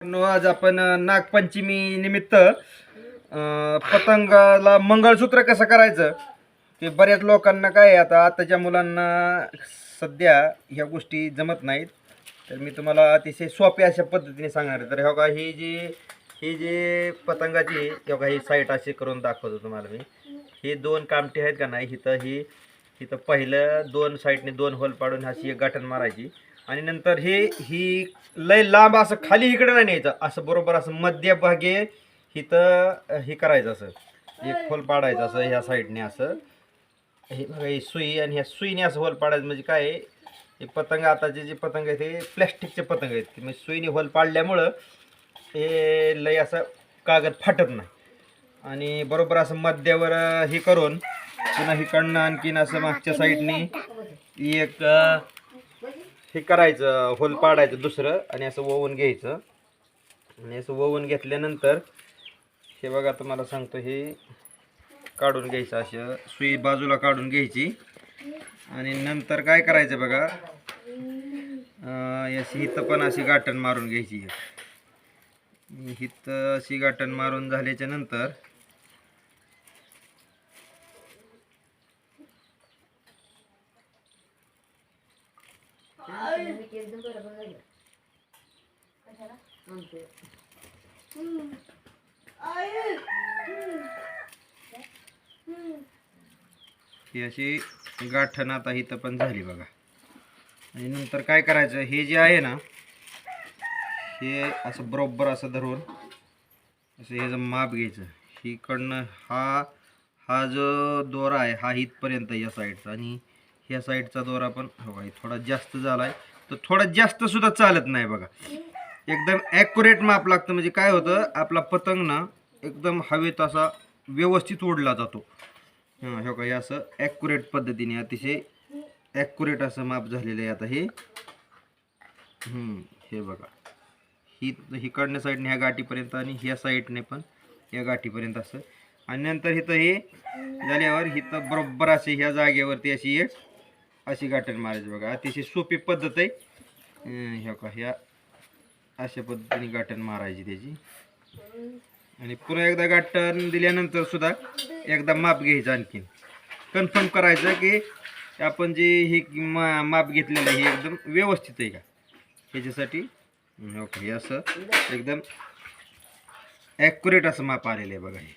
मित्रांनो, आज आपण नागपंचमी निमित्त पतंगाला मंगळसूत्र कसं करायचं ते बऱ्याच लोकांना काय आहे, आताच्या मुलांना सध्या ह्या गोष्टी जमत नाहीत. तर मी तुम्हाला अतिशय सोप्या अशा पद्धतीने सांगणार आहे. तर हो का, ही जे पतंगाची हो का, ही साईट अशी करून दाखवतो तुम्हाला मी. हे दोन कामटे आहेत का नाही, इथं पहिलं दोन साईडने दोन होल पाडून अशी एक गाठण मारायची आणि नंतर ही लय लांब असं खाली इकडे नाही न्यायचं, असं बरोबर असं मध्यभागी इथं हे करायचं, असं एक होल पाडायचं असं ह्या साईडने. असं हे बघा, ही सुई आणि ह्या सुईने असं होल पाडायचं. म्हणजे काय आहे, हे पतंग आताचे जे पतंग आहेत ते प्लॅस्टिकचे पतंग आहेत. की म्हणजे सुईने होल पाडल्यामुळं हे लय असं कागद फाटत नाही. आणि बरोबर असं मध्यावर हे करून पुन्हा हिकडनं आणखीन असं मागच्या साईडने एक हे करायचं, होल पाडायचं दुसरं आणि असं वळवून घ्यायचं. आणि असं वळवून घेतल्यानंतर हे बघा, तुम्हाला सांगतो, हे काढून घ्यायचं, असं सुई बाजूला काढून घ्यायची. आणि नंतर काय करायचं बघा, अशी इथं पण अशी गाठण मारून घ्यायची. इथं अशी गाठण मारून झाल्याच्या नंतर ही अशी गाठण आता इथं पण झाली बघा. आणि नंतर काय करायचं, हे जे आहे ना, हे असं बरोबर असं धरून असं ह्याचं माप घ्यायचं. इकडनं हा जो दोरा आहे हा इथपर्यंत या साईडचा, आणि ह्या साईडचा दोरा पण बघा थोडा जास्त झाला आहे. तर थोडा जास्त सुद्धा चालत नाही बघा, एकदम ॲक्युरेट माप लागतं. म्हणजे काय होतं, आपला पतंग ना एकदम हवेत असा व्यवस्थित ओढला जातो. हे का, हे असं ॲक्युरेट पद्धतीने अतिशय ॲक्युरेट असं माप झालेलं आहे. आता हे बघा, हिकडच्या साईडने ह्या गाठीपर्यंत आणि ह्या साईडने पण या गाठीपर्यंत असं. आणि नंतर इथं हे झाल्यावर इथं बरोबर असे ह्या जागेवरती अशी एक अशी गाठण मारायची बघा. अतिशय सोपी पद्धत आहे. ह्या का, ह्या अशा पद्धतीने गाठण मारायची त्याची. आणि पुन्हा एकदा गाठण दिल्यानंतर सुद्धा एकदा माप घ्यायचं, आणखीन कन्फर्म करायचं की आपण जे हे माप घेतलेलं आहे हे एकदम व्यवस्थित आहे का, ह्याच्यासाठी ओके. हे असं एकदम ॲक्युरेट असं माप आलेलं आहे बघा. हे